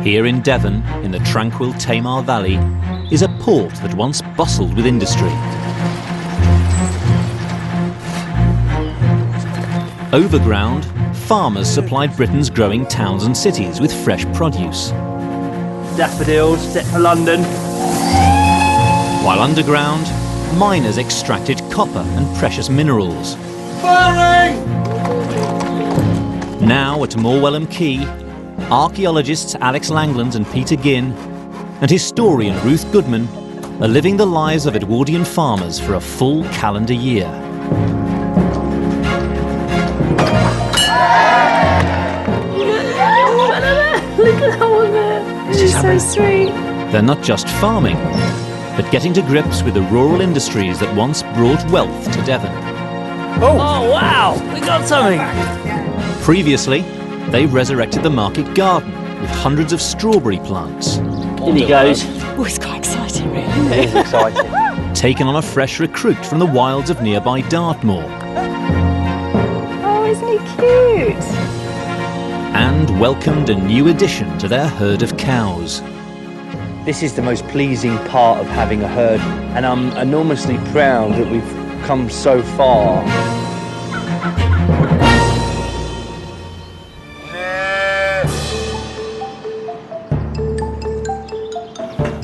Here in Devon, in the tranquil Tamar Valley, is a port that once bustled with industry. Overground, farmers supplied Britain's growing towns and cities with fresh produce. Daffodils, set for London. While underground, miners extracted copper and precious minerals. Firing! Now at Morwellham Quay, archaeologists Alex Langlands and Peter Ginn and historian Ruth Goodman are living the lives of Edwardian farmers for a full calendar year. Look at that one there. This is so sweet. They're not just farming, but getting to grips with the rural industries that once brought wealth to Devon. Oh wow, we got something. Previously, they resurrected the market garden with hundreds of strawberry plants. In he goes. Oh, it's quite exciting, really. It is exciting. Taken on a fresh recruit from the wilds of nearby Dartmoor. Oh, isn't he cute? And welcomed a new addition to their herd of cows. This is the most pleasing part of having a herd, and I'm enormously proud that we've come so far.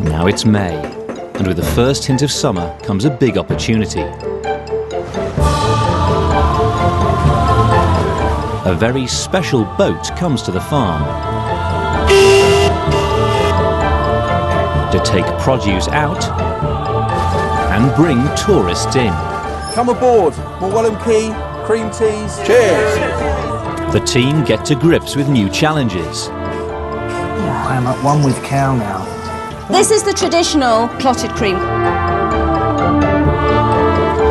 Now it's May, and with the first hint of summer comes a big opportunity. A very special boat comes to the farm to take produce out and bring tourists in. Come aboard, Morwellham Quay, cream teas. Cheers! The team get to grips with new challenges. I'm at one with cow now. This is the traditional clotted cream.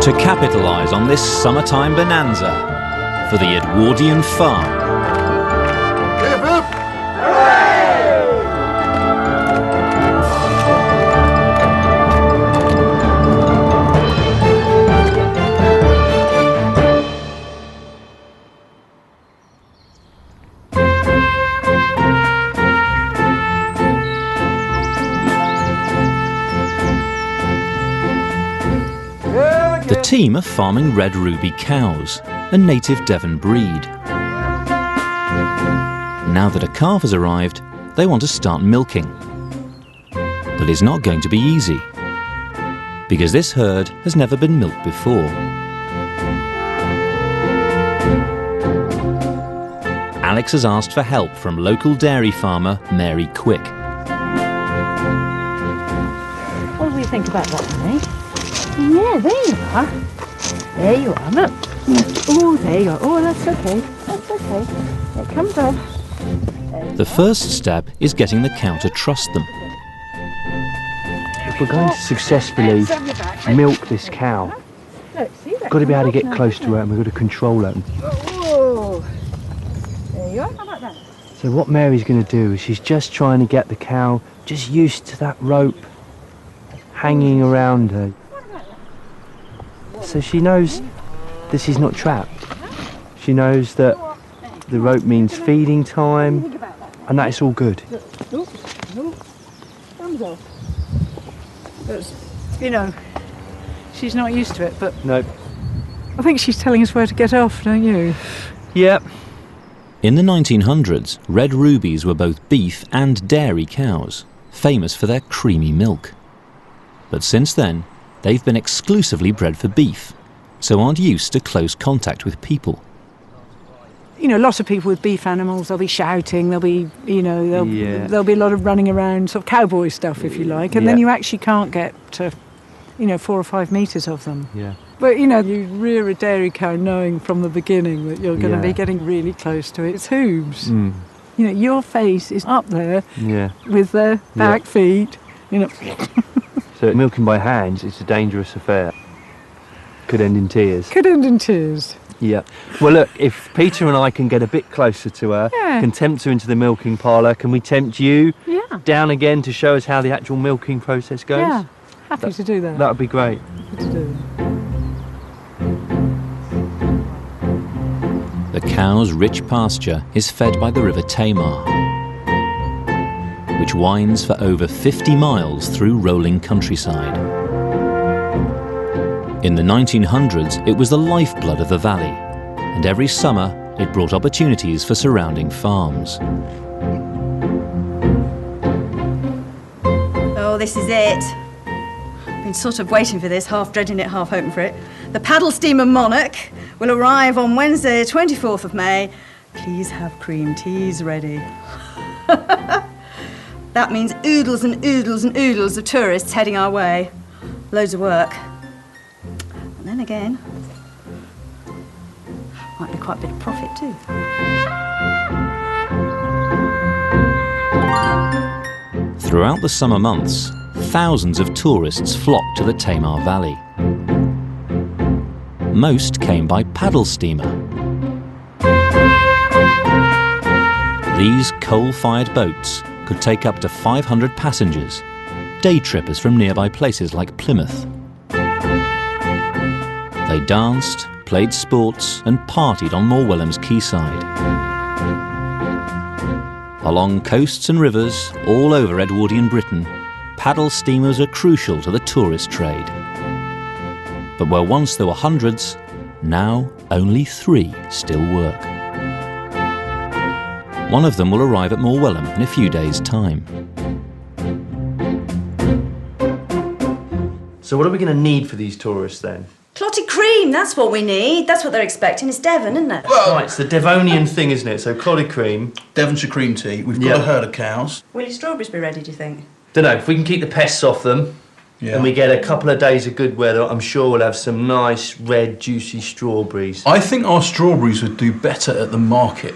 To capitalise on this summertime bonanza for the Edwardian farm. The team are farming red ruby cows, a native Devon breed. Now that a calf has arrived, they want to start milking. But it's not going to be easy, because this herd has never been milked before. Alex has asked for help from local dairy farmer Mary Quick. What do we think about that, May? Yeah, there you are. There you are, look. Oh, there you are. Oh, that's okay. That's okay. It comes off. The first step is getting the cow to trust them. If we're going to successfully milk this cow, we've got to be able to get close to her and we've got to control her. Oh, there you are. How about that? So what Mary's going to do is she's just trying to get the cow just used to that rope hanging around her. So she knows that she's not trapped. She knows that the rope means feeding time and that it's all good. No, thumbs off. You know, she's not used to it, but No. I think she's telling us where to get off, don't you? Yep. In the 1900s, red rubies were both beef and dairy cows, famous for their creamy milk. But since then, they've been exclusively bred for beef, so aren't used to close contact with people. You know, lots of people with beef animals, they'll be shouting, there'll be, you know, there'll be a lot of running around, sort of cowboy stuff, if you like, and then you actually can't get to, you know, 4 or 5 metres of them. Yeah. But, you know, you rear a dairy cow knowing from the beginning that you're going to be getting really close to its hooves. Mm. You know, your face is up there with their back feet, you know. So milking by hands is a dangerous affair. Could end in tears. Could end in tears. Yeah. Well, look, if Peter and I can get a bit closer to her, can tempt her into the milking parlour, can we tempt you down again to show us how the actual milking process goes? Yeah, happy to do that. That would be great. Happy to do The cow's rich pasture is fed by the River Tamar. which winds for over 50 miles through rolling countryside. In the 1900s, it was the lifeblood of the valley, and every summer it brought opportunities for surrounding farms. Oh, this is it. I've been sort of waiting for this, half dreading it, half hoping for it. The paddle steamer Monarch will arrive on Wednesday, 24th of May. Please have cream teas ready. That means oodles and oodles and oodles of tourists heading our way. Loads of work. And then again, might be quite a bit of profit too. Throughout the summer months, thousands of tourists flocked to the Tamar Valley. Most came by paddle steamer. These coal-fired boats could take up to 500 passengers, day trippers from nearby places like Plymouth. They danced, played sports and partied on Morwellam's quayside. Along coasts and rivers all over Edwardian Britain, paddle steamers are crucial to the tourist trade. But where once there were hundreds, now only 3 still work. One of them will arrive at Morwellam in a few days' time. So what are we going to need for these tourists then? Clotted cream, that's what we need. That's what they're expecting. It's Devon, isn't it? Well, Right, it's the Devonian thing, isn't it? So clotted cream. Devonshire cream tea. We've got Yeah. a herd of cows. Will your strawberries be ready, do you think? Don't know, if we can keep the pests off them, Yeah. and we get a couple of days of good weather, I'm sure we'll have some nice, red, juicy strawberries. I think our strawberries would do better at the market,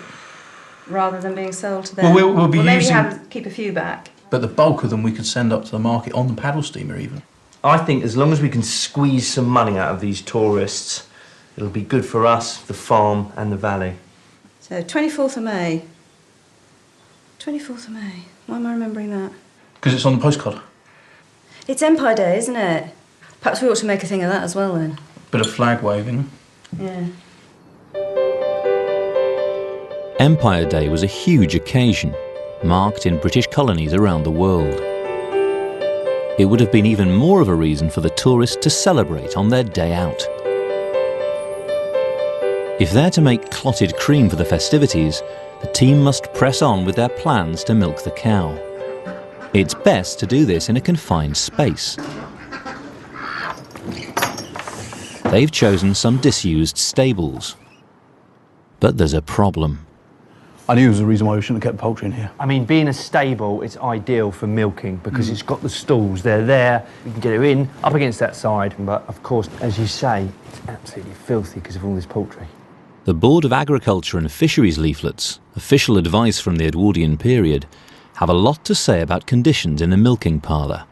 Rather than being sold to them. Well, we'll be maybe using- keep a few back. but the bulk of them we could send up to the market on the paddle steamer even. I think as long as we can squeeze some money out of these tourists, it'll be good for us, the farm and the valley. So, 24th of May. 24th of May. Why am I remembering that? Because it's on the postcard. It's Empire Day, isn't it? Perhaps we ought to make a thing of that as well, then. Bit of flag waving. Yeah. Empire Day was a huge occasion, marked in British colonies around the world. It would have been even more of a reason for the tourists to celebrate on their day out. If they're to make clotted cream for the festivities, the team must press on with their plans to milk the cow. It's best to do this in a confined space. They've chosen some disused stables. But there's a problem. I knew there was a reason why we shouldn't have kept poultry in here. I mean, being a stable, it's ideal for milking because it's got the stalls, they're there, you can get her in, up against that side. But of course, as you say, it's absolutely filthy because of all this poultry. The Board of Agriculture and Fisheries leaflets, official advice from the Edwardian period, have a lot to say about conditions in the milking parlour.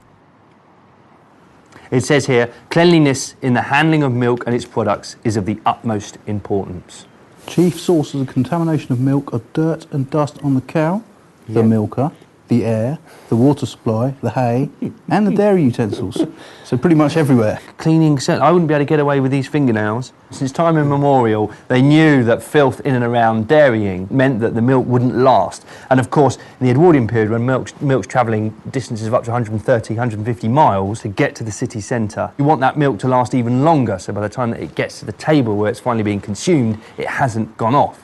It says here, cleanliness in the handling of milk and its products is of the utmost importance. Chief sources of contamination of milk are dirt and dust on the cow, the milker, the air, the water supply, the hay, and the dairy utensils. So pretty much everywhere. Cleaning, I wouldn't be able to get away with these fingernails. Since time immemorial, they knew that filth in and around dairying meant that the milk wouldn't last. And of course, in the Edwardian period, when milk's travelling distances of up to 130, 150 miles to get to the city centre, you want that milk to last even longer, so by the time that it gets to the table where it's finally being consumed, it hasn't gone off.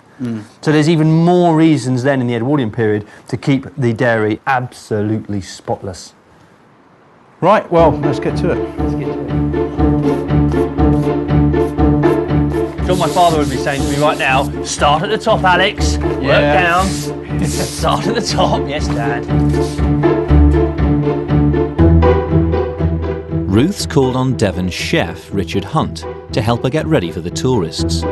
So there's even more reasons then in the Edwardian period to keep the dairy absolutely spotless. Right, well, let's get to it. Sure, my father would be saying to me right now, start at the top, Alex, work down, start at the top, yes, Dad. Ruth's called on Devon's chef, Richard Hunt, to help her get ready for the tourists.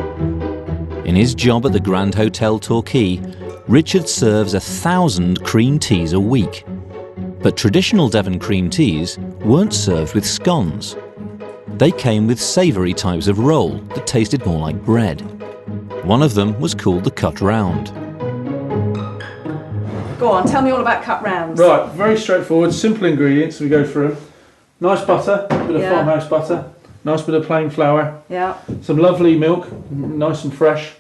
In his job at the Grand Hotel Torquay, Richard serves 1,000 cream teas a week. But traditional Devon cream teas weren't served with scones. They came with savoury types of roll that tasted more like bread. One of them was called the cut round. Go on, tell me all about cut rounds. Right, very straightforward, simple ingredients we go through. Nice butter, a bit of farmhouse butter, nice bit of plain flour, Yeah. some lovely milk, nice and fresh,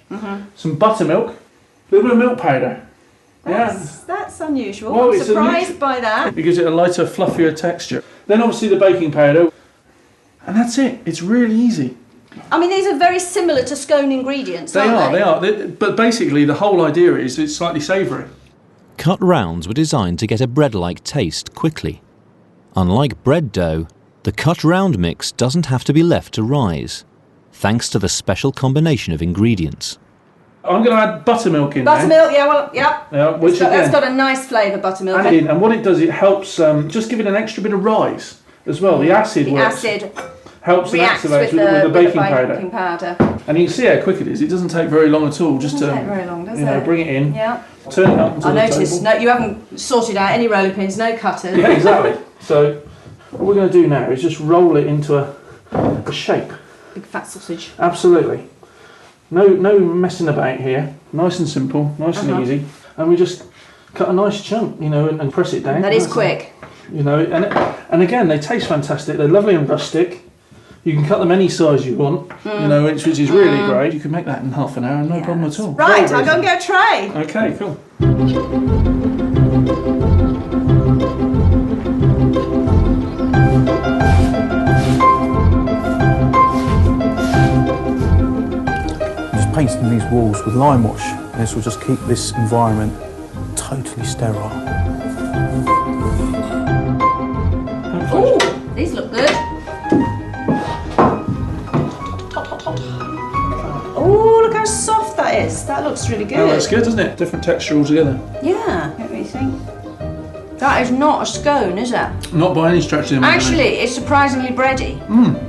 some buttermilk, a little bit of milk powder, That's unusual. Well, I'm it's surprised by that. It gives it a lighter, fluffier texture. Then obviously the baking powder. And that's it. It's really easy. I mean, these are very similar to scone ingredients, aren't They are. But basically the whole idea is it's slightly savoury. Cut rounds were designed to get a bread-like taste quickly. Unlike bread dough, the cut round mix doesn't have to be left to rise, thanks to the special combination of ingredients. I'm going to add buttermilk in Buttermilk, yeah. Yeah, which That's got a nice flavour, buttermilk. And what it does, it helps just give it an extra bit of rise as well. The acid works. Helps and activates with the baking powder. And you can see how quick it is. It doesn't take very long at all. Just to very long, does it? bring it in, yeah. turn it up onto I the noticed. table. No, you haven't sorted out any roller pins, no cutters. Yeah, exactly. So what we're going to do now is just roll it into a shape. Big fat sausage. Absolutely. No messing about here. Nice and simple, nice and easy. And we just cut a nice chunk, and press it down. That is quick. And again, they taste fantastic. They're lovely and rustic. You can cut them any size you want, which is really great. You can make that in half an hour, no problem at all. Right, I'll go and get a tray. Okay, cool. Just painting these walls with lime wash, and this will just keep this environment totally sterile. Ooh, these look good. Oh, look how soft that is. That looks really good. Oh, that's good, doesn't it? Different texture altogether. Yeah, let me think. That is not a scone, is it? Not by any stretch of the imagination. Actually, it's surprisingly bready.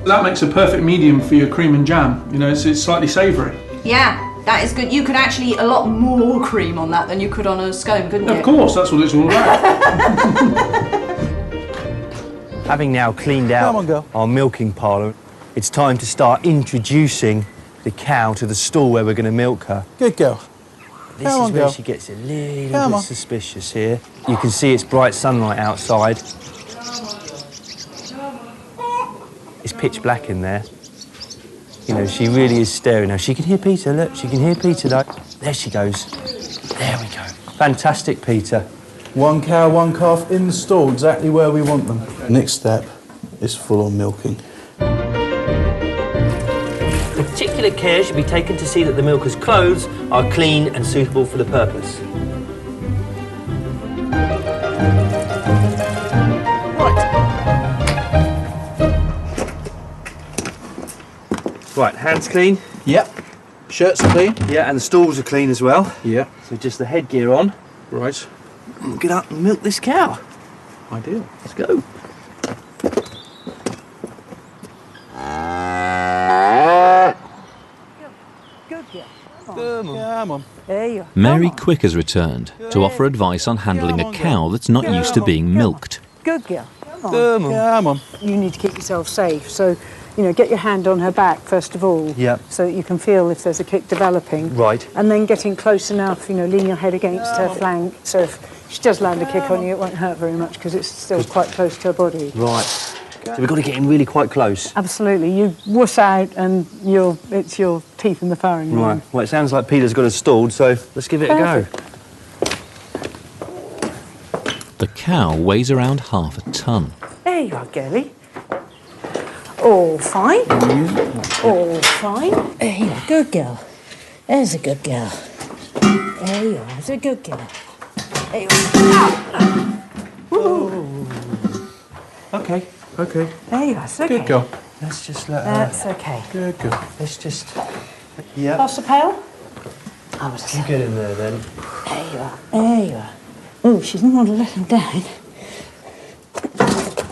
That makes a perfect medium for your cream and jam. It's slightly savoury. Yeah, that is good. You could actually eat a lot more cream on that than you could on a scone, couldn't you? Of course, that's what it's all about. Having now cleaned out our milking parlour, it's time to start introducing the cow to the stall where we're going to milk her. Good girl. This is where she gets a little bit suspicious here. You can see it's bright sunlight outside. It's pitch black in there. She really is staring now. She can hear Peter, look, she can hear Peter though. There she goes. There we go. Fantastic, Peter. One cow, one calf in the stall, exactly where we want them. Next step is full-on milking. Particular care should be taken to see that the milker's clothes are clean and suitable for the purpose. Right, hands clean? Yep. Shirts clean? Yeah, and the stalls are clean as well. Yeah. So just the headgear on. Right. We'll get up and milk this cow. Ideal. Let's go. Come on. There you are. Mary Quick has returned to offer advice on handling a cow that's not used to being milked. Good girl. Come on. Come on. You need to keep yourself safe. So, get your hand on her back first of all. Yeah. So that you can feel if there's a kick developing. Right. And then getting close enough, lean your head against her flank. So if she does land a kick on you, it won't hurt very much because it's still quite close to her body. Right. So we've got to get in really quite close. Absolutely. You wuss out and it's your teeth in the firing line. Right. Well, it sounds like Peter's got us stalled, so let's give it a go. The cow weighs around half a ton. There you are, girlie. All fine. All fine. There you are. Good girl. There's a good girl. There you are. There's a good girl. There you are. Okay. Okay. There you are. It's okay. Good girl. Let's just let her... That's okay. Good girl. Let's just... Yeah. Pass the pail. I was You get in there, then. There you are. There you are. Oh, she didn't want to let him down.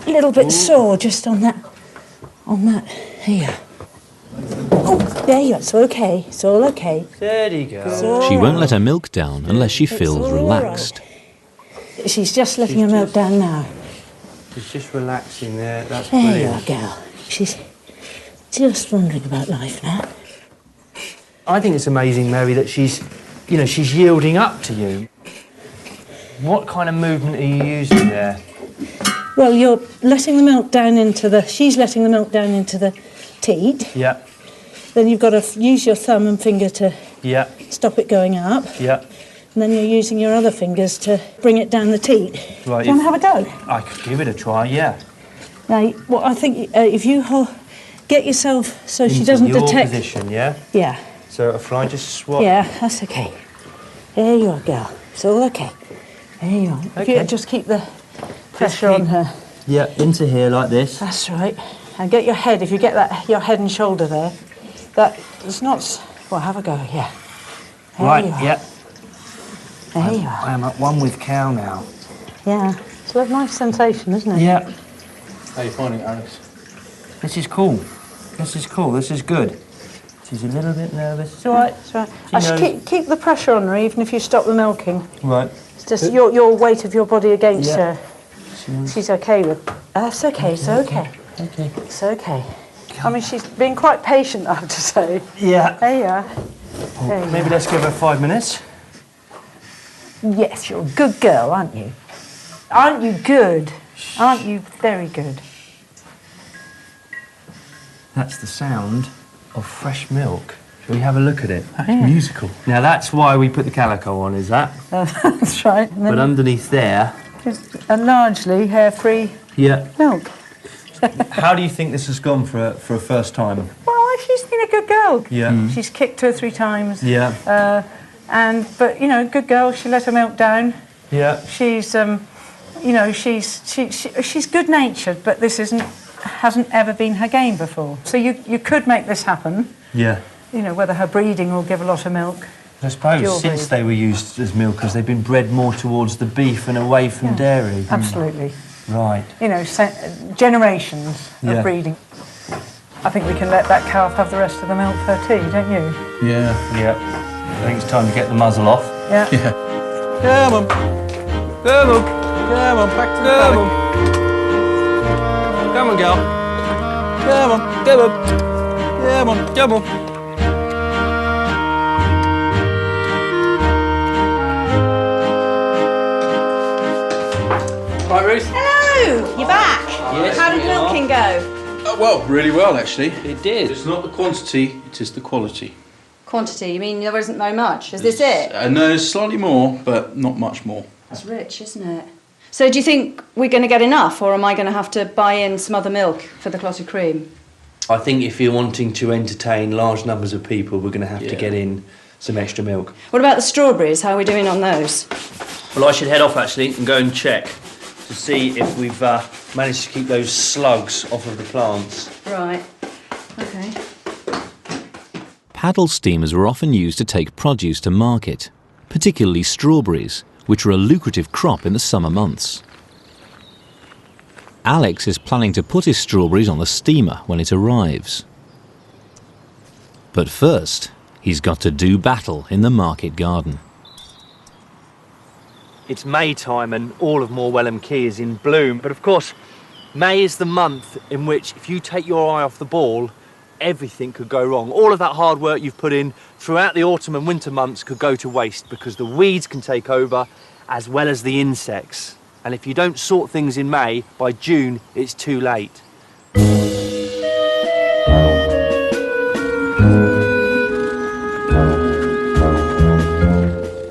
A little bit sore just on that. Here. Oh, there you are. It's all okay. It's all okay. Steady, girl. She won't let her milk down unless she feels all relaxed. Right. She's just letting her milk down now. She's just relaxing there. That's There you brilliant. are, girl. She's just wondering about life now. I think it's amazing, Mary, that she's yielding up to you. What kind of movement are you using there? Well, you're letting the milk down into the... She's letting the milk down into the teat. Yeah. Then you've got to use your thumb and finger to Yeah. stop it going up. Yeah. and then you're using your other fingers to bring it down the teat. Right. Do you want to have a go? I could give it a try, yeah. Now, what I think, if you get yourself so she Into doesn't your detect... position, yeah? Yeah. So if I just swap... Yeah, that's okay. There you are, girl. It's all okay. There you are. Okay. If you just keep the pressure on her. Yeah, into here like this. That's right. And get your head, if you get that, your head and shoulder there, that is not... Well, have a go, yeah. There Right, you are. yeah. There you are. I am at one with cow now. Yeah. It's a nice sensation, isn't it? Yeah. How are you finding it, Alex? This is cool. This is cool. This is good. She's a little bit nervous. It's all right, it's all right. I should keep the pressure on her, even if you stop the milking. Right. It's just your weight of your body against her. Yeah. She's okay with... That's okay, it's okay. Okay. It's okay. I mean, she's been quite patient, I have to say. Yeah. There you are. There you Maybe are. let's give her 5 minutes. Yes, you're a good girl, aren't you? Aren't you good? Aren't you very good? That's the sound of fresh milk. Shall we have a look at it? That's musical. Now that's why we put the calico on, is that? That's right. And But underneath there... just a largely hair-free milk. How do you think this has gone for a first time? Well, she's been a good girl. Yeah. She's kicked 2 or 3 times. Yeah. But you know, good girl. She let her milk down. Yeah. She's you know, she's good-natured, but this hasn't ever been her game before. So you could make this happen. Yeah. You know, whether her breeding will give a lot of milk. I suppose since they were used as milkers, they've been bred more towards the beef and away from dairy. Absolutely. Right. You know, generations of breeding. I think we can let that calf have the rest of the milk for tea, don't you? Yeah. Yeah. I think it's time to get the muzzle off. Yeah. Yeah. Come on. Come on. Come on, back to the paddock. Come on, girl. Come on, come on. Come on, come on. Right, Ruth? Hello! You're back. Yes, How did we are. milking go? Well, really well, actually. It did. It's not the quantity, it is the quality. Quantity, you mean there isn't very much? Is this it? No, there's slightly more, but not much more. That's rich, isn't it? So do you think we're going to get enough, or am I going to have to buy in some other milk for the clotted cream? I think if you're wanting to entertain large numbers of people, we're going to have to get in some extra milk. What about the strawberries? How are we doing on those? Well, I should head off, actually, and go and check to see if we've managed to keep those slugs off of the plants. Right. OK. Paddle steamers were often used to take produce to market, particularly strawberries, which are a lucrative crop in the summer months. Alex is planning to put his strawberries on the steamer when it arrives. But first, he's got to do battle in the market garden. It's May time and all of Morwellham Quay is in bloom, but of course May is the month in which if you take your eye off the ball, everything could go wrong. All of that hard work you've put in throughout the autumn and winter months could go to waste because the weeds can take over as well as the insects. And if you don't sort things in May, by June it's too late.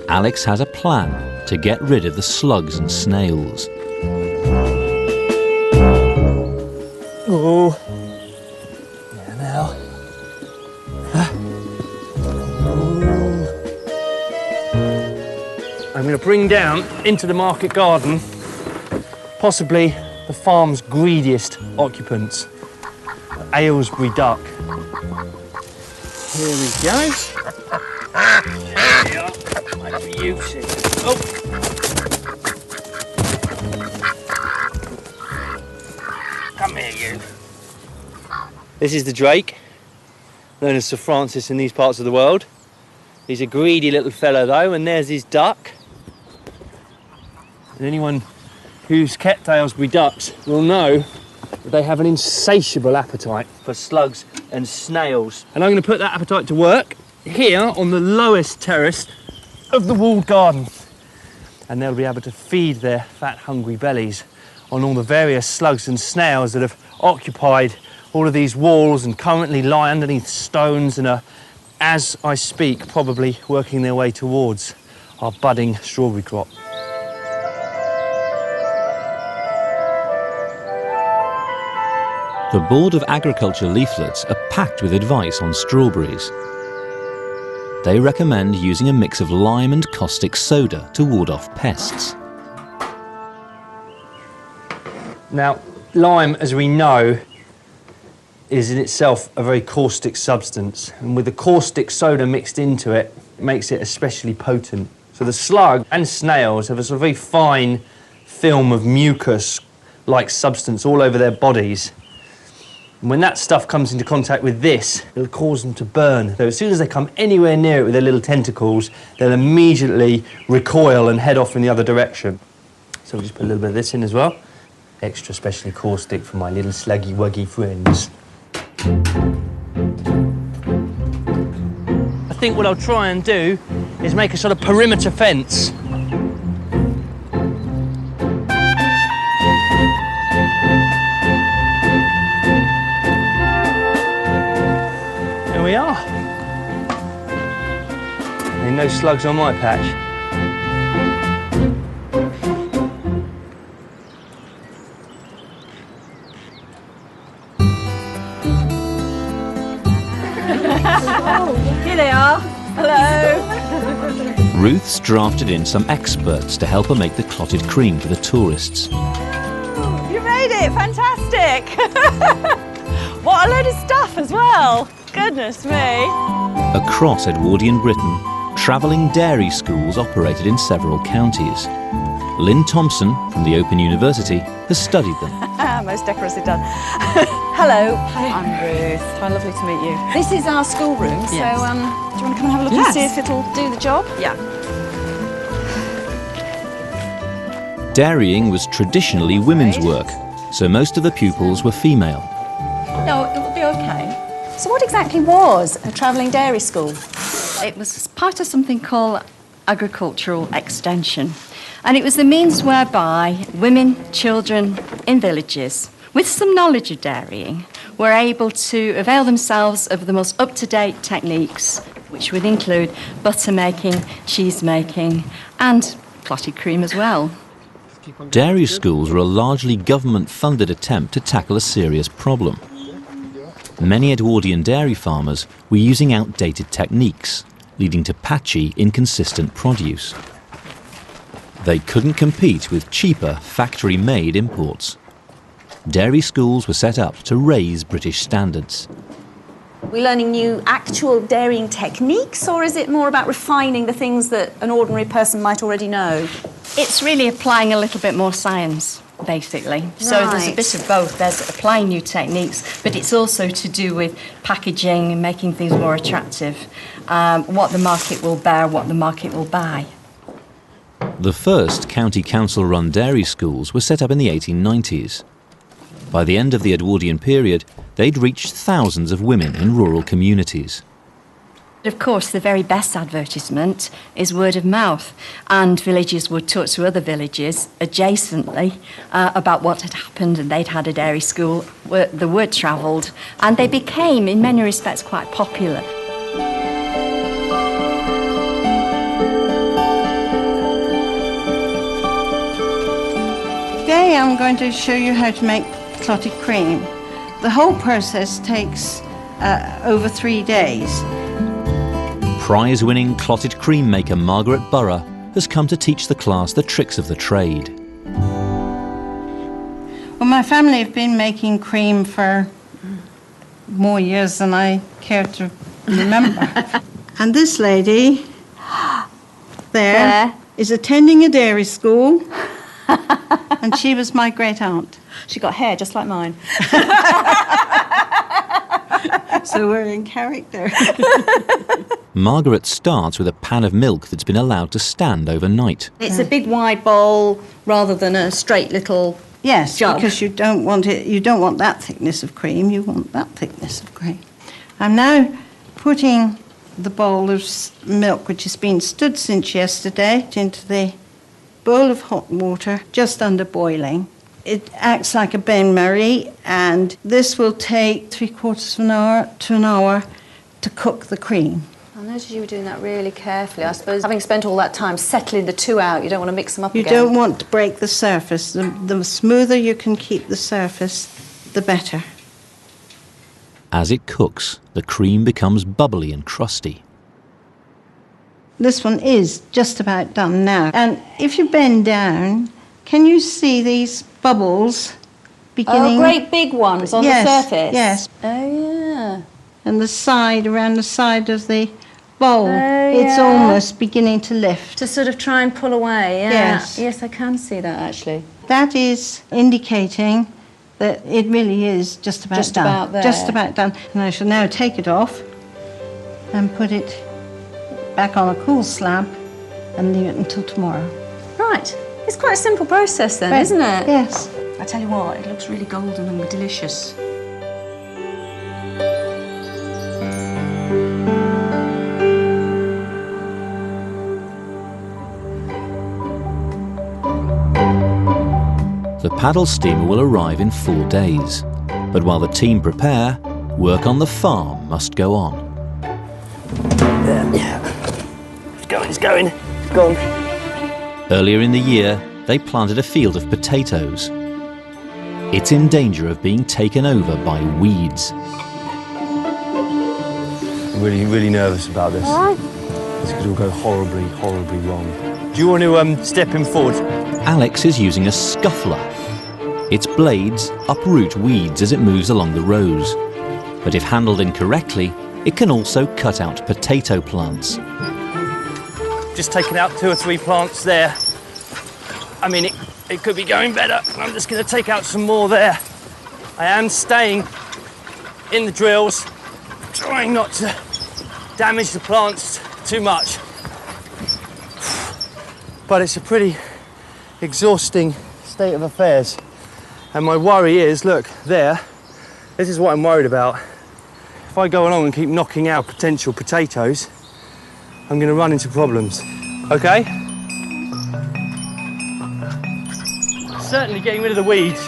Alex has a plan to get rid of the slugs and snails. Oh. Yeah, now. I'm going to bring down into the market garden possibly the farm's greediest occupants, the Aylesbury duck. Here we go. There we are. Like for you, see. Oh. Come here, you. This is the drake, known as Sir Francis in these parts of the world. He's a greedy little fellow though, and there's his duck. And anyone who's kept Aylesbury ducks will know that they have an insatiable appetite for slugs and snails. And I'm going to put that appetite to work here on the lowest terrace of the walled garden. And they'll be able to feed their fat, hungry bellies on all the various slugs and snails that have occupied all of these walls and currently lie underneath stones and are, as I speak, probably working their way towards our budding strawberry crop. The Board of Agriculture leaflets are packed with advice on strawberries. They recommend using a mix of lime and caustic soda to ward off pests. Now, lime, as we know, is in itself a very caustic substance, and with the caustic soda mixed into it, it makes it especially potent. So the slug and snails have a sort of very fine film of mucus-like substance all over their bodies. And when that stuff comes into contact with this, it'll cause them to burn. So as soon as they come anywhere near it with their little tentacles, they'll immediately recoil and head off in the other direction. So we'll just put a little bit of this in as well. Extra specially caustic for my little sluggy-wuggy friends. I think what I'll try and do is make a sort of perimeter fence. There we are. And no slugs on my patch. Here they are. Hello. Ruth's drafted in some experts to help her make the clotted cream for the tourists. You made it! Fantastic! What a load of stuff as well. Goodness me. Across Edwardian Britain, travelling dairy schools operated in several counties. Lynn Thompson from the Open University has studied them. Most decorously done. Hello. Hi. I'm Ruth. Hi, lovely to meet you. This is our schoolroom, yes. So do you want to come and have a look and see if it'll do the job? Yeah. Dairying was traditionally women's work, so most of the pupils were female. No, it will be okay. So what exactly was a travelling dairy school? It was part of something called agricultural extension. And it was the means whereby women, children in villages, with some knowledge of dairying, were able to avail themselves of the most up-to-date techniques, which would include butter making, cheese making, and clotted cream as well. Dairy schools were a largely government-funded attempt to tackle a serious problem. Many Edwardian dairy farmers were using outdated techniques, leading to patchy, inconsistent produce. They couldn't compete with cheaper, factory-made imports. Dairy schools were set up to raise British standards. We're learning new actual dairying techniques, or is it more about refining the things that an ordinary person might already know? It's really applying a little bit more science, basically. Right. So there's a bit of both. There's applying new techniques, but it's also to do with packaging and making things more attractive, what the market will bear, what the market will buy. The first county council-run dairy schools were set up in the 1890s. By the end of the Edwardian period, they'd reached thousands of women in rural communities. Of course, the very best advertisement is word of mouth, and villages would talk to other villages adjacently about what had happened, and they'd had a dairy school where the word travelled, and they became, in many respects, quite popular. Today I'm going to show you how to make clotted cream. The whole process takes over 3 days. Prize-winning clotted cream maker Margaret Burrough has come to teach the class the tricks of the trade. Well, my family have been making cream for more years than I care to remember. And this lady there is attending a dairy school. And she was my great-aunt. She got hair just like mine. So we're in character. Margaret starts with a pan of milk that's been allowed to stand overnight. It's a big wide bowl rather than a straight little jug. Because you don't want it. You don't want that thickness of cream. You want that thickness of cream. I'm now putting the bowl of milk, which has been stood since yesterday, into the bowl of hot water just under boiling. It acts like a bain-marie, and this will take 3/4 of an hour to an hour to cook the cream. I know noticed you were doing that really carefully. I suppose having spent all that time settling the two out, you don't want to mix them up again. You don't want to break the surface. The smoother you can keep the surface, the better. As it cooks, the cream becomes bubbly and crusty. This one is just about done now. And if you bend down, can you see these bubbles beginning? Oh, great big ones on the surface? Yes. Oh, yeah. And the side, around the side of the bowl, it's almost beginning to lift. To sort of try and pull away, yeah. Yes. Yes, I can see that, actually. That is indicating that it really is just about done. About there. Just about done. And I shall now take it off and put it back on a cool slab and leave it until tomorrow. Right. It's quite a simple process then, isn't it? Yes. I tell you what, it looks really golden and delicious. The paddle steamer will arrive in 4 days, but while the team prepare, work on the farm must go on. It's going. Gone. Earlier in the year, they planted a field of potatoes. It's in danger of being taken over by weeds. I'm really nervous about this. This could all go horribly wrong. Do you want to step in forward? Alex is using a scuffler. Its blades uproot weeds as it moves along the rows. But if handled incorrectly, it can also cut out potato plants. Just taken out 2 or 3 plants there. I mean, it could be going better. I'm just going to take out some more there. I am staying in the drills, trying not to damage the plants too much. But it's a pretty exhausting state of affairs. And my worry is, look, this is what I'm worried about. If I go along and keep knocking out potential potatoes, I'm going to run into problems, okay? Certainly getting rid of the weeds,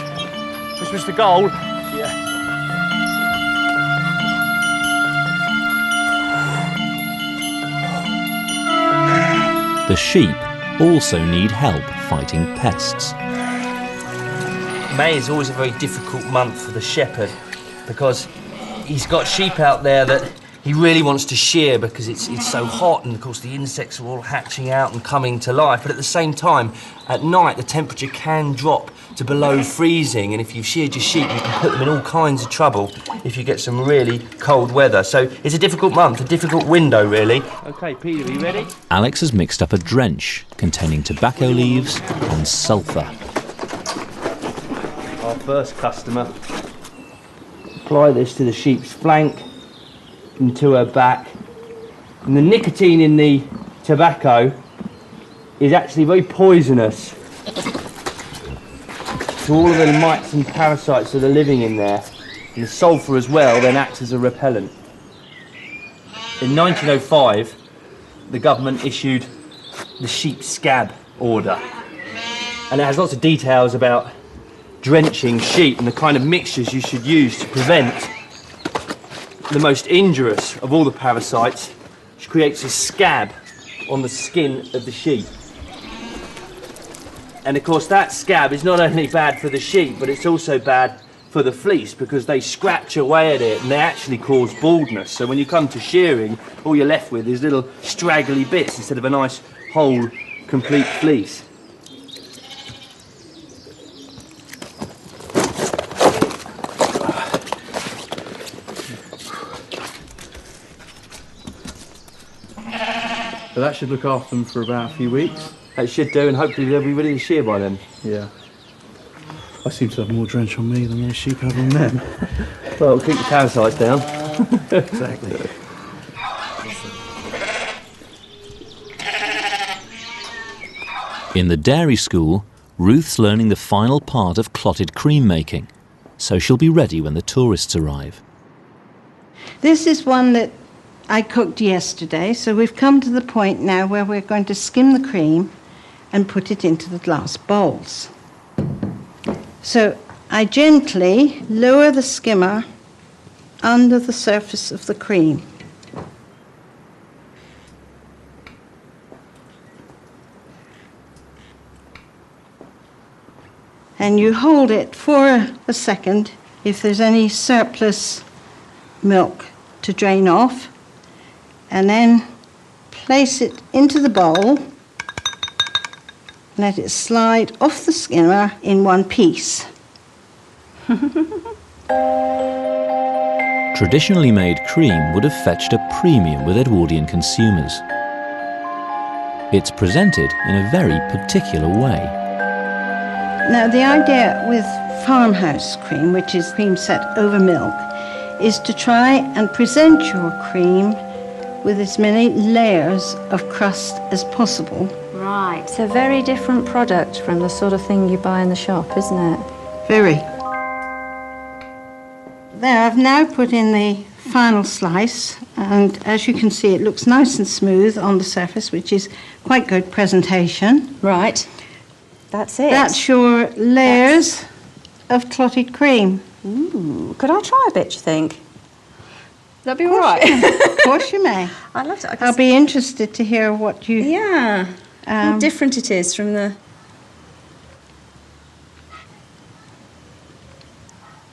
which was the goal. Yeah. The sheep also need help fighting pests. May is always a very difficult month for the shepherd because he's got sheep out there that he really wants to shear because it's so hot, and of course the insects are all hatching out and coming to life. But at the same time, at night the temperature can drop to below freezing, and if you've sheared your sheep you can put them in all kinds of trouble if you get some really cold weather. So it's a difficult month, a difficult window really. Okay, Peter, are you ready? Alex has mixed up a drench containing tobacco leaves and sulphur. Our first customer. Apply this to the sheep's flank and to her back. And the nicotine in the tobacco is actually very poisonous to all of the mites and parasites that are living in there. And the sulphur as well then acts as a repellent. In 1905, the government issued the sheep scab order. And it has lots of details about drenching sheep and the kind of mixtures you should use to prevent the most injurious of all the parasites, which creates a scab on the skin of the sheep. And of course that scab is not only bad for the sheep, but it's also bad for the fleece because they scratch away at it and they actually cause baldness. So when you come to shearing, all you're left with is little straggly bits instead of a nice whole, complete fleece. So that should look after them for about a few weeks. That should do, and hopefully they'll be ready to shear by then. Yeah. I seem to have more drench on me than those sheep have on them. Well, keep the parasites down. Exactly. In the dairy school, Ruth's learning the final part of clotted cream making, so she'll be ready when the tourists arrive. This is one that I cooked yesterday, so we've come to the point now where we're going to skim the cream and put it into the glass bowls. So I gently lower the skimmer under the surface of the cream. and you hold it for a second if there's any surplus milk to drain off, and then place it into the bowl. Let it slide off the skimmer in one piece. Traditionally made cream would have fetched a premium with Edwardian consumers. It's presented in a very particular way. Now, the idea with farmhouse cream, which is cream set over milk, is to try and present your cream with as many layers of crust as possible. Right, it's a very different product from the sort of thing you buy in the shop, isn't it? Very. There, I've now put in the final slice, and as you can see, it looks nice and smooth on the surface, which is quite good presentation. Right. That's it. That's your layers of clotted cream. Ooh, could I try a bit, do you think? That'd be all right. Of course you may. I loved it. I'll be interested to hear what you... Yeah, how different it is from the...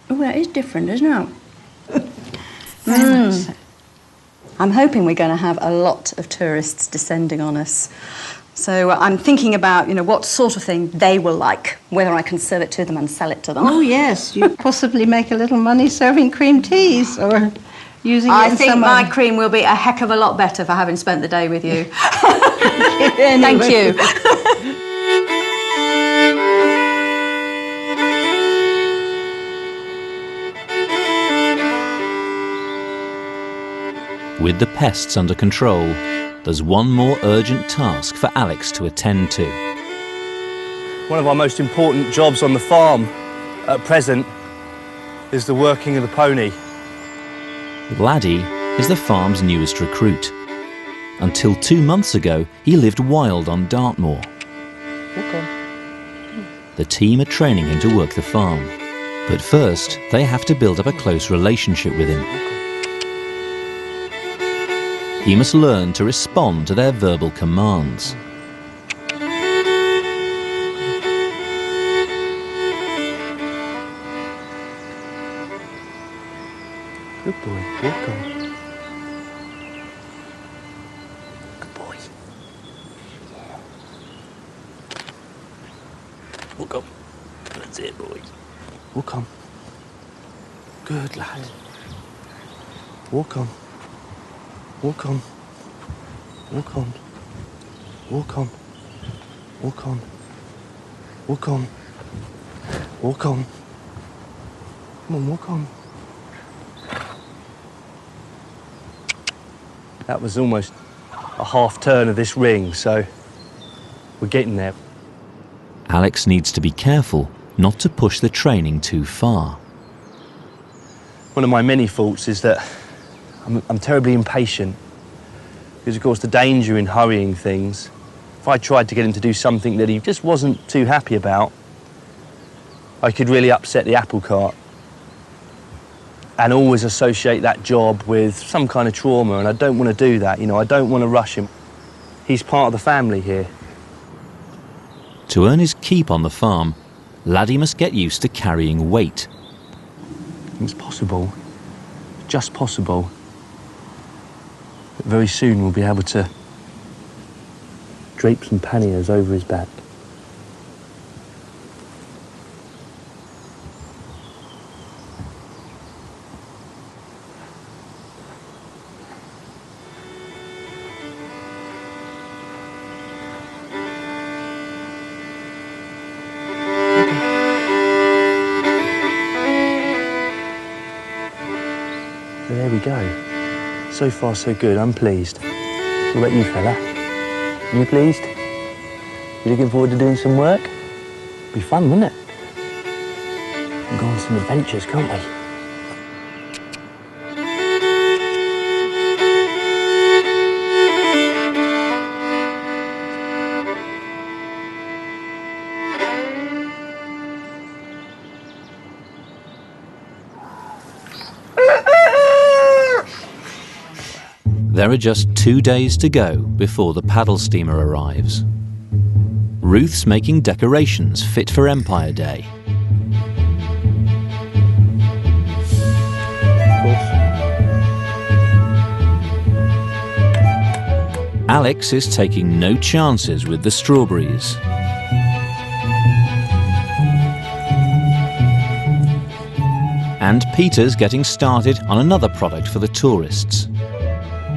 Oh, that is different, isn't it? I'm hoping we're going to have a lot of tourists descending on us. So I'm thinking about, what sort of thing they will like, whether I can serve it to them and sell it to them. Oh, yes. You possibly make a little money serving cream teas or using it I in think some my cream will be a heck of a lot better for having spent the day with you. Anyway. Thank you. With the pests under control, there's one more urgent task for Alex to attend to. One of our most important jobs on the farm at present is the working of the pony. Laddie is the farm's newest recruit. Until 2 months ago, he lived wild on Dartmoor. The team are training him to work the farm. But first, they have to build up a close relationship with him. He must learn to respond to their verbal commands. Good boy, walk on. Good boy. Walk on. That's it, boy. Walk on. Good lad. Walk on. Walk on. Walk on. Walk on. Walk on. Walk on. Walk on. Come on, walk on. That was almost a half turn of this ring, so we're getting there. Alex needs to be careful not to push the training too far. One of my many faults is that I'm terribly impatient. Because, of course, the danger in hurrying things, if I tried to get him to do something that he just wasn't too happy about, I could really upset the apple cart. And always associate that job with some kind of trauma, and I don't want to do that, I don't want to rush him. He's part of the family here. To earn his keep on the farm, Laddie must get used to carrying weight. It's possible, just possible, that very soon we'll be able to drape some panniers over his back. There we go. So far, so good. I'm pleased. What about you, fella? You pleased? You looking forward to doing some work? Be fun, wouldn't it? We'll go on some adventures, can't we? There are just 2 days to go before the paddle steamer arrives. Ruth's making decorations fit for Empire Day. Alex is taking no chances with the strawberries. And Peter's getting started on another product for the tourists.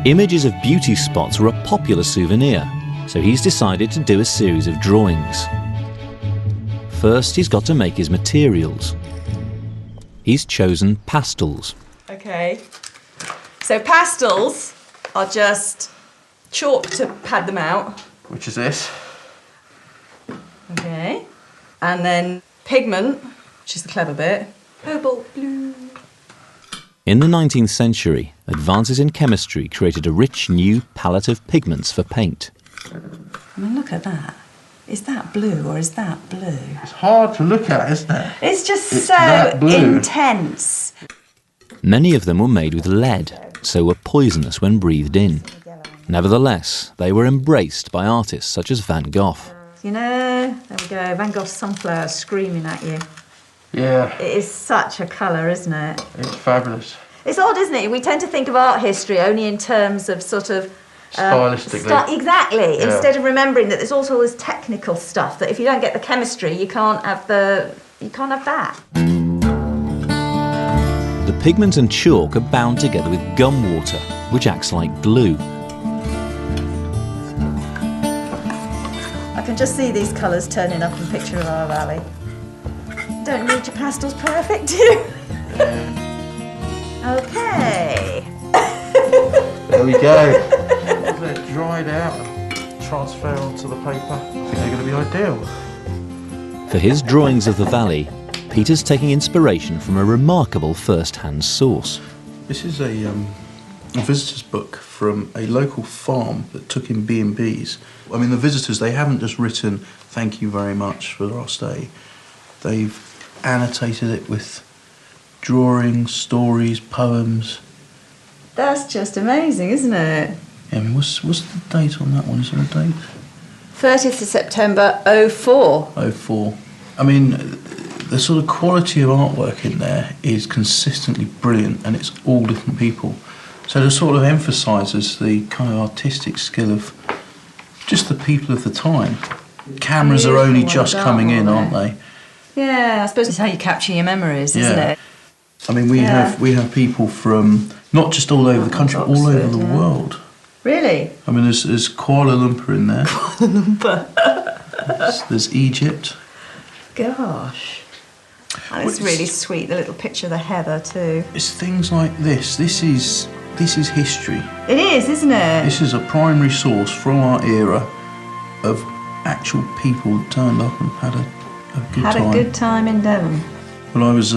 Images of beauty spots were a popular souvenir, so he's decided to do a series of drawings. First, he's got to make his materials. He's chosen pastels. Okay, so pastels are just chalk to pad them out. Which is this. Okay, and then pigment, which is the clever bit. Cobalt blue. In the 19th century, advances in chemistry created a rich new palette of pigments for paint. I mean, look at that. Is that blue or is that blue? It's hard to look at, isn't it? It's just so intense. Many of them were made with lead, so were poisonous when breathed in. Nevertheless, they were embraced by artists such as Van Gogh. You know, there we go, Van Gogh's sunflower screaming at you. Yeah. It is such a colour, isn't it? It's fabulous. It's odd, isn't it? We tend to think of art history only in terms of sort of... stylistically. Exactly, yeah. Instead of remembering that there's also all this technical stuff, that if you don't get the chemistry, you can't have that. The pigment and chalk are bound together with gum water, which acts like glue. I can just see these colours turning up in Picture of Our Valley. Don't need your pastels perfect, do you? Okay. There we go. They're dried out and transfer onto the paper. I think they're going to be ideal. For his drawings of the valley, Peter's taking inspiration from a remarkable first-hand source. This is a visitor's book from a local farm that took in B&Bs. I mean, the visitors, they haven't just written, "Thank you very much for our stay." They've annotated it with drawings, stories, poems. That's just amazing, isn't it? Yeah, I mean, what's the date on that one? Is there a date? 30th of September, 04. 04. I mean, the sort of quality of artwork in there is consistently brilliant, and it's all different people. So it sort of emphasises the kind of artistic skill of just the people of the time. Cameras are only just coming in, aren't they? Yeah, I suppose it's how you capture your memories, isn't it? I mean, we have people from not just all over the country, all over the world. Really? I mean, there's Kuala Lumpur in there. Kuala Lumpur. there's Egypt. Gosh. And it's really sweet, the little picture of the heather too. It's things like this. This is history. It is, isn't it? This is a primary source from our era of actual people that turned up and had a good time. Had a good time in Devon. Well, I was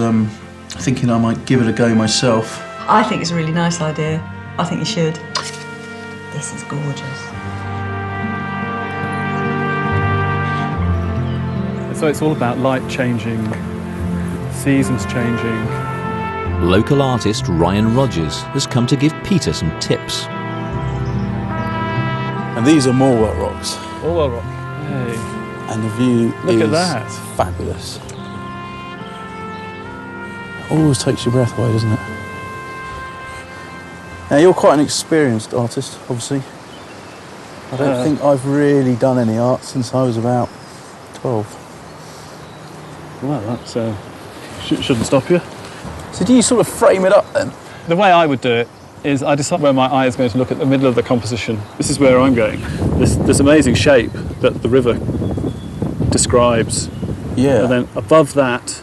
thinking I might give it a go myself. I think it's a really nice idea. I think you should. This is gorgeous. So it's all about light changing, seasons changing. Local artist Ryan Rogers has come to give Peter some tips. And these are Morwell rocks. Morwell rock. Hey. And the view Look at that. Fabulous. Always takes your breath away, doesn't it? Now, you're quite an experienced artist, obviously. I don't think I've really done any art since I was about 12. Well, that shouldn't stop you. So do you sort of frame it up then? The way I would do it is I decide where my eye is going to look at the middle of the composition. This is where I'm going. This amazing shape that the river describes. Yeah. And then above that,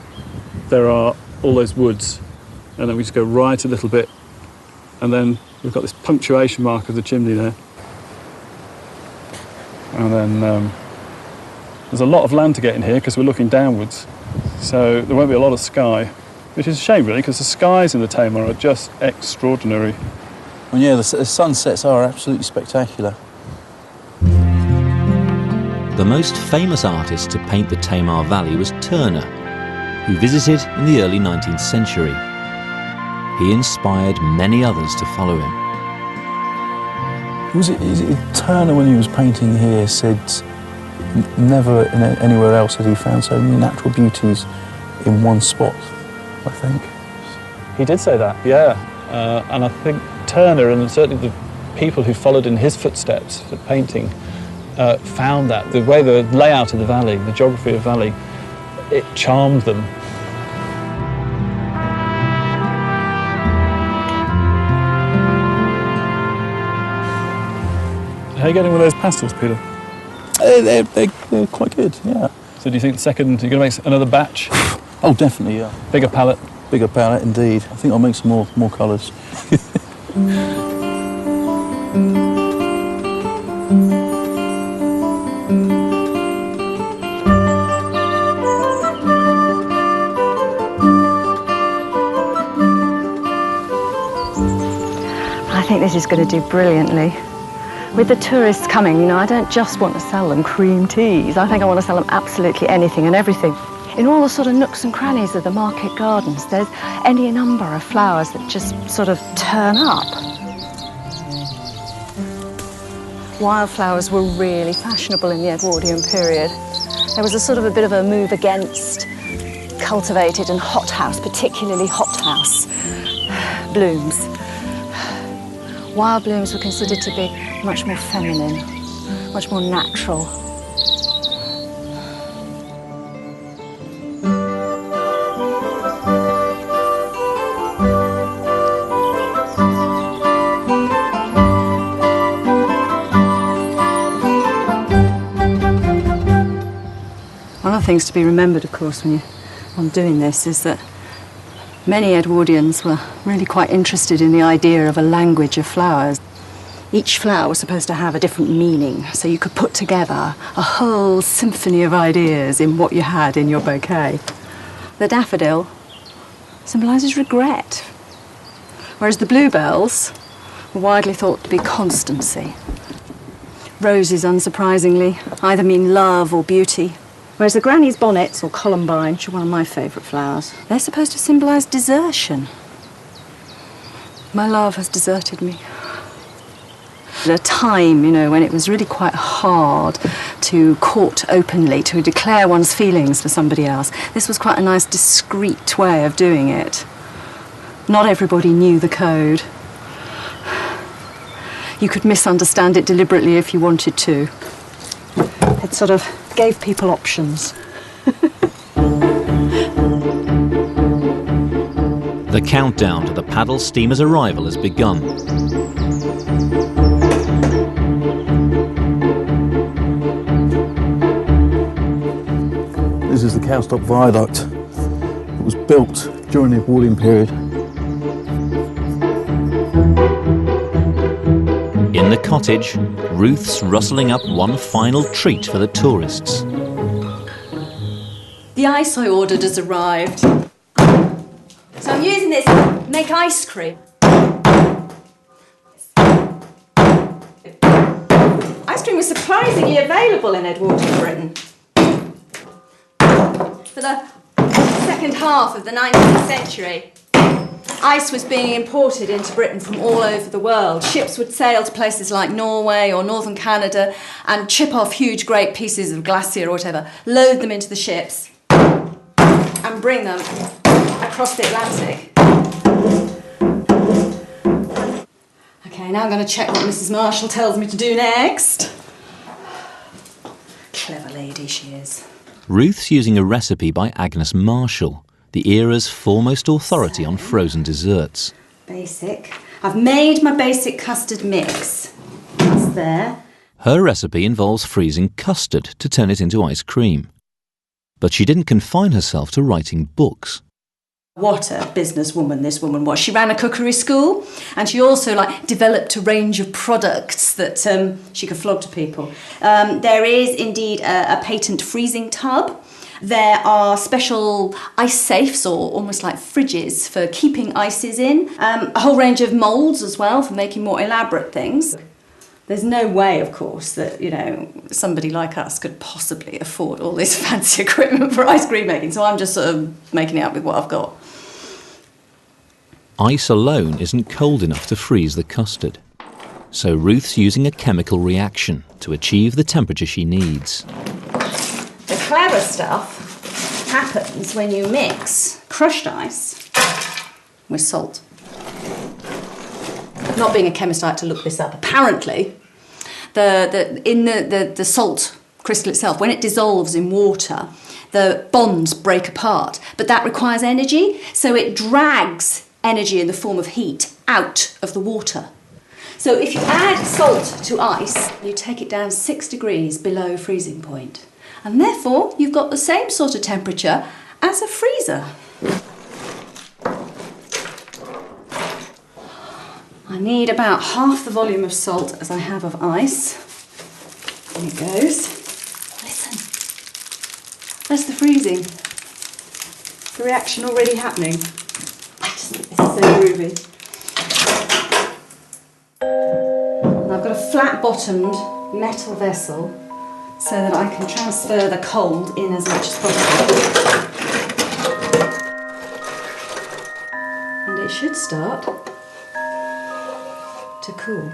there are all those woods. And then we just go right a little bit. And then we've got this punctuation mark of the chimney there. And then there's a lot of land to get in here because we're looking downwards. So there won't be a lot of sky, which is a shame really, because the skies in the Tamar are just extraordinary. Well, yeah, the sunsets are absolutely spectacular. The most famous artist to paint the Tamar Valley was Turner, who visited in the early 19th century. He inspired many others to follow him. Is it Turner, when he was painting here, said Never anywhere else has he found so many natural beauties in one spot, I think. He did say that, yeah. And I think Turner, and certainly the people who followed in his footsteps for painting, found that the way the layout of the valley, the geography of the valley, it charmed them. How are you getting with those pastels, Peter? They're quite good, yeah. So do you think the second, you're going to make another batch? Oh, definitely, yeah. Bigger palette? Bigger palette, indeed. I think I'll make some more colours. I think this is going to do brilliantly. With the tourists coming, you know, I don't just want to sell them cream teas. I think I want to sell them absolutely anything and everything. In all the sort of nooks and crannies of the market gardens, there's any number of flowers that just sort of turn up. Wildflowers were really fashionable in the Edwardian period. There was a sort of a bit of a move against cultivated and hothouse, particularly hothouse blooms. Wild blooms were considered to be much more feminine, much more natural. One of the things to be remembered, of course, when you're doing this is that many Edwardians were really quite interested in the idea of a language of flowers. Each flower was supposed to have a different meaning, so you could put together a whole symphony of ideas in what you had in your bouquet. The daffodil symbolises regret, whereas the bluebells were widely thought to be constancy. Roses, unsurprisingly, either mean love or beauty. Whereas the granny's bonnets, or columbine, which are one of my favourite flowers, they're supposed to symbolise desertion. My love has deserted me. At a time, you know, when it was really quite hard to court openly, to declare one's feelings for somebody else, this was quite a nice, discreet way of doing it. Not everybody knew the code. You could misunderstand it deliberately if you wanted to. It sort of gave people options. The countdown to the paddle steamer's arrival has begun. This is the Cowstock Viaduct. It was built during the Edwardian period. In the cottage, Ruth's rustling up one final treat for the tourists. The ice I ordered has arrived. So I'm using this to make ice cream. Ice cream was surprisingly available in Edwardian Britain. For the second half of the 19th century, ice was being imported into Britain from all over the world. Ships would sail to places like Norway or northern Canada and chip off huge great pieces of glacier or whatever, load them into the ships and bring them across the Atlantic. Okay, now I'm going to check what Mrs. Marshall tells me to do next. Clever lady she is. Ruth's using a recipe by Agnes Marshall, the era's foremost authority on frozen desserts. Basic. I've made my basic custard mix. That's there. Her recipe involves freezing custard to turn it into ice cream. But she didn't confine herself to writing books. What a businesswoman this woman was. She ran a cookery school and she also developed a range of products that she could flog to people. There is indeed a patent freezing tub. There are special ice safes, or almost like fridges, for keeping ices in. A whole range of moulds as well for making more elaborate things. There's no way, of course, that, you know, somebody like us could possibly afford all this fancy equipment for ice cream making, so I'm just sort of making it up with what I've got. Ice alone isn't cold enough to freeze the custard. So Ruth's using a chemical reaction to achieve the temperature she needs. clever stuff happens when you mix crushed ice with salt. Not being a chemist, I had to look this up. Apparently, the salt crystal itself, when it dissolves in water, the bonds break apart, but that requires energy, so it drags energy in the form of heat out of the water. So if you add salt to ice, you take it down 6 degrees below freezing point, and therefore you've got the same sort of temperature as a freezer. I need about half the volume of salt as I have of ice. There it goes. Listen, that's the freezing. The reaction already happening. I just think this is so groovy. And I've got a flat-bottomed metal vessel so that I can transfer the cold in as much as possible. And it should start to cool.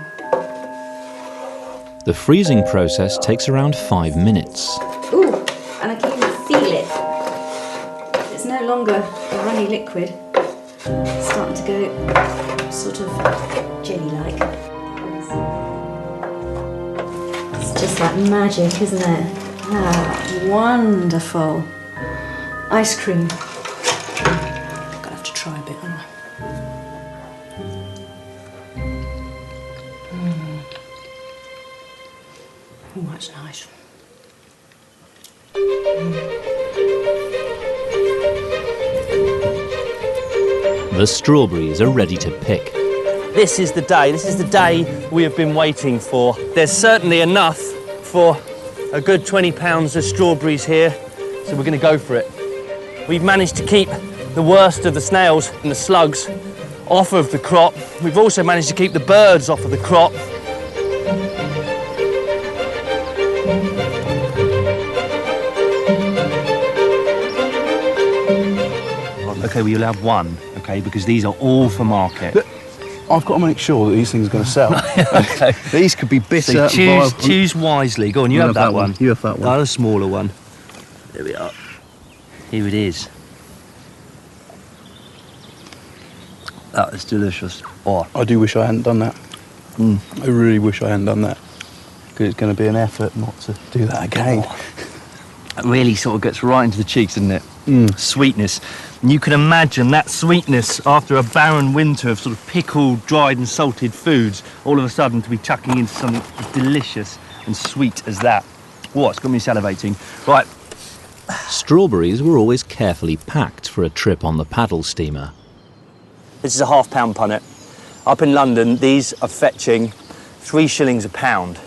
The freezing process takes around 5 minutes. Ooh, and I can even feel it. It's no longer a runny liquid. It's starting to go sort of jelly-like. It's just like magic, isn't it? Ah, wonderful. Ice cream. I'm gonna have to try a bit, aren't I? Oh, that's nice. The strawberries are ready to pick. This is the day we have been waiting for. There's certainly enough for a good 20 pounds of strawberries here, so we're going to go for it. We've managed to keep the worst of the snails and the slugs off of the crop. We've also managed to keep the birds off of the crop. Okay, well, you'll have one, okay, because these are all for market. I've got to make sure that these things are going to sell. Okay. These could be bitter. So choose wisely. Go on, you have that one. You have that one. The smaller one. There we are. Here it is. That is delicious. Oh. I do wish I hadn't done that. I really wish I hadn't done that. Because it's going to be an effort not to do that again. It really sort of gets right into the cheeks, doesn't it? Sweetness. And you can imagine that sweetness after a barren winter of sort of pickled, dried and salted foods, all of a sudden to be chucking into something as delicious and sweet as that. Oh, it's got me salivating. Right. Strawberries were always carefully packed for a trip on the paddle steamer. This is a £1/2 punnet. Up in London, these are fetching 3 shillings a pound,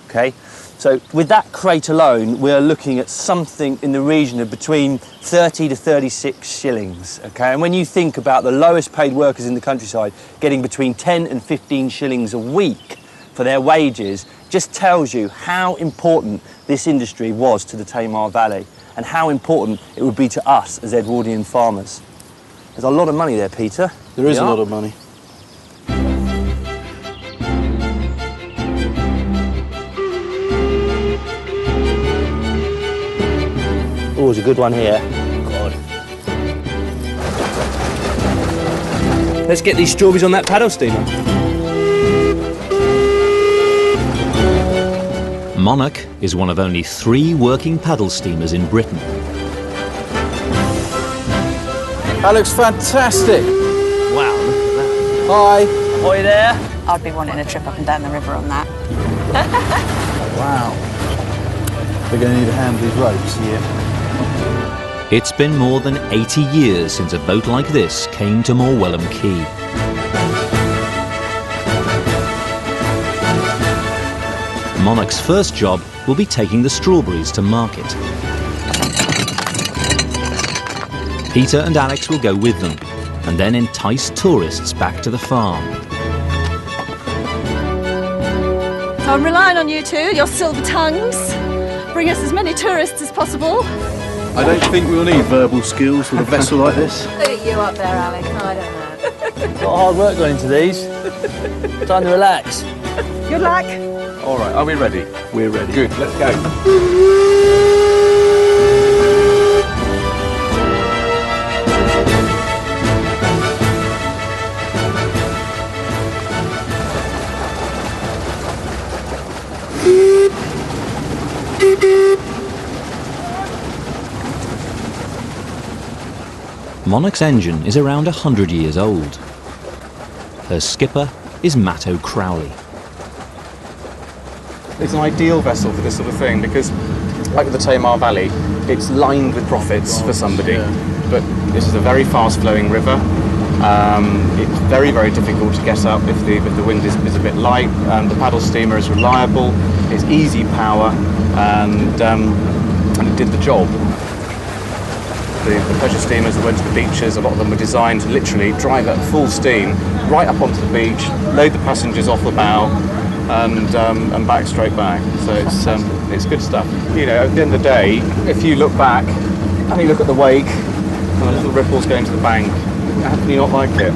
okay? So with that crate alone, we're looking at something in the region of between 30 to 36 shillings, okay? And when you think about the lowest paid workers in the countryside getting between 10 and 15 shillings a week for their wages, just tells you how important this industry was to the Tamar Valley and how important it would be to us as Edwardian farmers. There's a lot of money there, Peter. There is a lot of money. Oh, there's a good one here. God. Let's get these strawberries on that paddle steamer. Monarch is one of only 3 working paddle steamers in Britain. That looks fantastic. Wow, look at that. Hi. Ahoy there. I'd be wanting a trip up and down the river on that. Wow. They're going to need a hand with these ropes. Yeah. It's been more than 80 years since a boat like this came to Morwellum Quay. Monarch's first job will be taking the strawberries to market. Peter and Alex will go with them and then entice tourists back to the farm. So I'm relying on you two, your silver tongues. Bring us as many tourists as possible. I don't think we'll need verbal skills with a vessel like this. Look at you up there, Alex. I don't know. A lot of hard work going into these. Time to relax. Good luck. All right, are we ready? We're ready. Good, let's go. Monarch's engine is around 100 years old. Her skipper is Matt O'Crowley. It's an ideal vessel for this sort of thing because, like with the Tamar Valley, it's lined with profits for somebody. But this is a very fast-flowing river. It's very, very difficult to get up if the wind is a bit light. The paddle steamer is reliable. It's easy power, and it did the job. The pleasure steamers that went to the beaches, a lot of them were designed to literally drive at full steam right up onto the beach, load the passengers off the bow, and back straight back. So it's good stuff. You know, at the end of the day, if you look back and you look at the wake and the little ripples going to the bank, how can you not like it?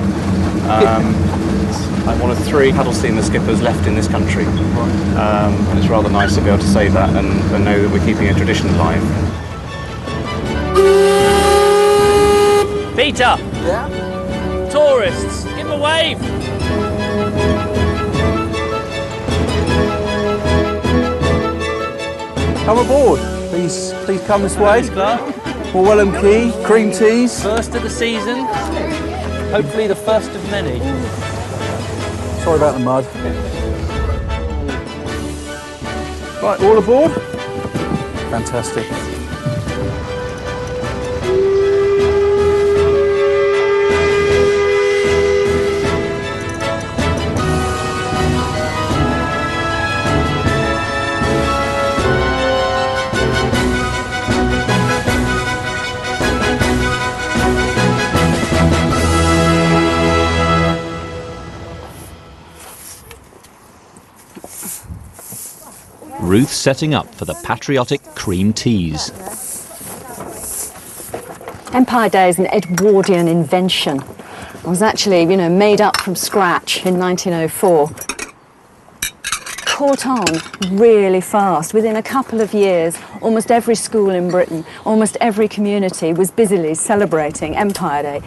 I'm one of 3 paddle steamer skippers left in this country, and it's rather nice to be able to say that and know that we're keeping a tradition alive. Peter! Yeah? Tourists, give a wave! Come aboard. Please come this way. Thanks, Clark. Welcome Key, cream teas. First of the season, hopefully the first of many. Sorry about the mud. Right, all aboard? Fantastic. Ruth's setting up for the patriotic cream teas. Empire Day is an Edwardian invention. It was actually, made up from scratch in 1904. Caught on really fast. Within a couple of years, almost every school in Britain, almost every community was busily celebrating Empire Day.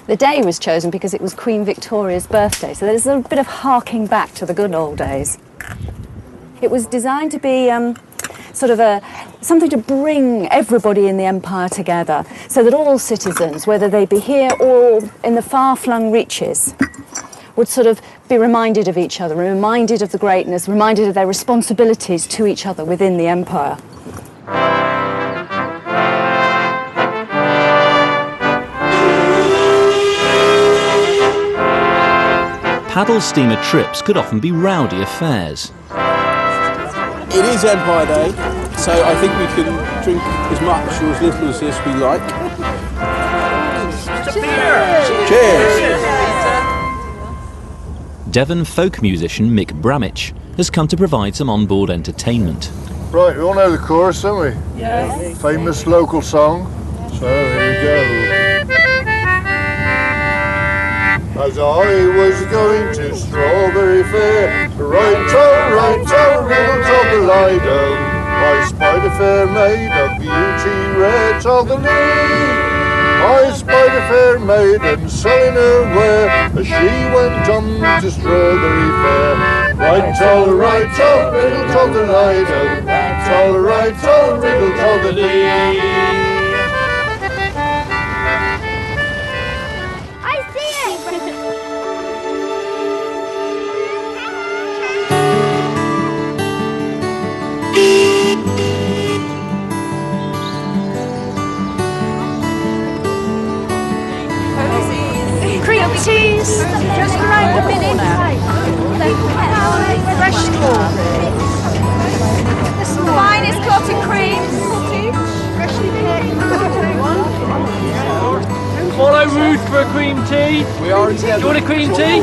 The day was chosen because it was Queen Victoria's birthday, so there's a bit of harking back to the good old days. It was designed to be something to bring everybody in the empire together, so that all citizens, whether they be here or in the far-flung reaches, would sort of be reminded of each other, reminded of the greatness, reminded of their responsibilities to each other within the empire. Paddle steamer trips could often be rowdy affairs. It is Empire Day, so I think we can drink as much or as little as this we like. Cheers! Devon folk musician Mick Bramich has come to provide some on-board entertainment. Right, we all know the chorus, don't we? Yes. Famous local song. So here we go. As I was going to Strawberry Fair, right riddle told the Lido, I spied a fair maid of beauty rare, told the Lee. I spied a fair maiden selling her ware, as she went on to Strawberry Fair. Right riddle told the Lido, right riddle told the Lee. Teas, just around the corner. Fresh strawberry. The finest clotted cream. Freshly picked. Follow Ruth for a cream tea. We are together. Do you want a cream tea?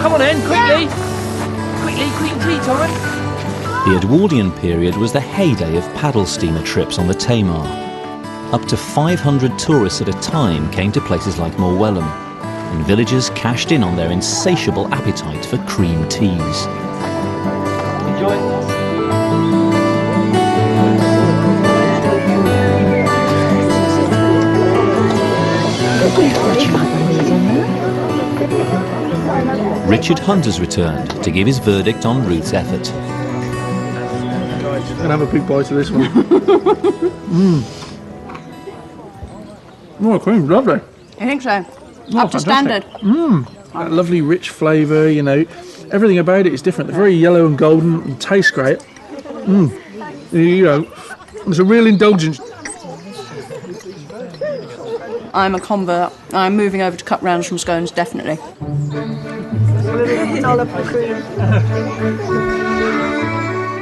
Come on then, quickly. Quickly, cream tea time. The Edwardian period was the heyday of paddle steamer trips on the Tamar. Up to 500 tourists at a time came to places like Morwellum, and villagers cashed in on their insatiable appetite for cream teas. Enjoy. Richard Hunt has returned to give his verdict on Ruth's effort. I'm gonna have a big bite of this one. Oh, the cream's lovely. I think so. Oh, Up to standard. That lovely rich flavour, you know. Everything about it is different. They're very yellow and golden and taste great. You know, it's a real indulgence. I'm a convert. I'm moving over to cut rounds from scones, definitely. Dollop of cream.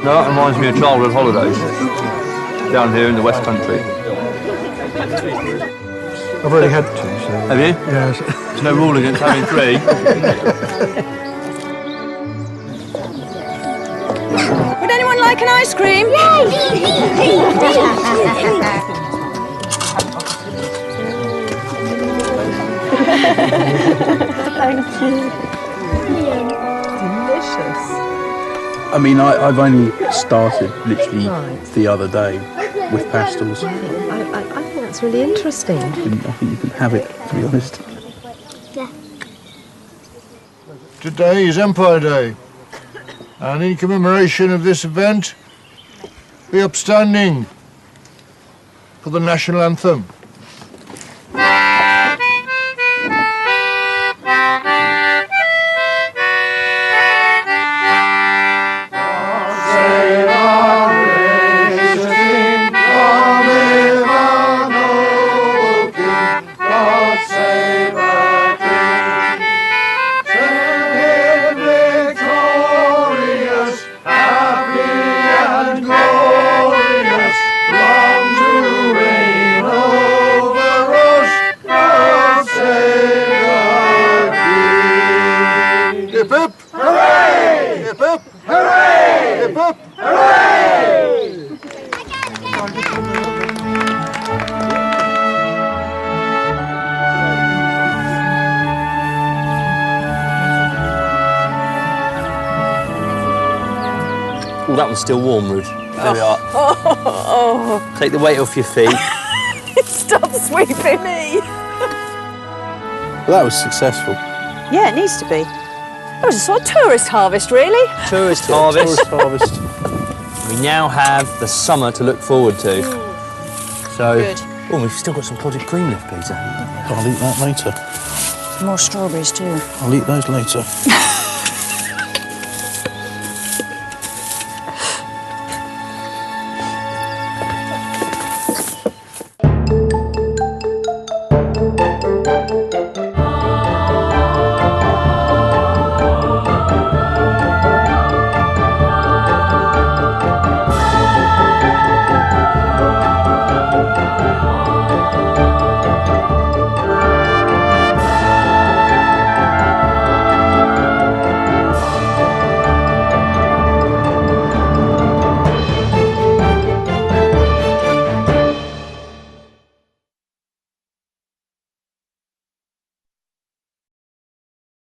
No, that reminds me of childhood holidays down here in the West Country. I've already had 2, so... Have you? Yes. There's no rule against having 3. Would anyone like an ice cream? Thank you. Delicious. I mean, I've only started literally the other day with pastels. I think that's really interesting. I think you can have it, to be honest. Today is Empire Day, and in commemoration of this event, be upstanding for the national anthem. Hip hip! Hooray! Hip hip! Hooray! Hip hip! Hooray! Oh, that one's still warm, Ruth. There we are. Take the weight off your feet. Stop sweeping me. But that was successful. Yeah, it needs to be. It was a sort of tourist harvest, really. Tourist harvest. Tourist harvest. We now have the summer to look forward to. So, Good. oh, we've still got some clotted cream left, Peter. I'll eat that later. More strawberries, too. I'll eat those later.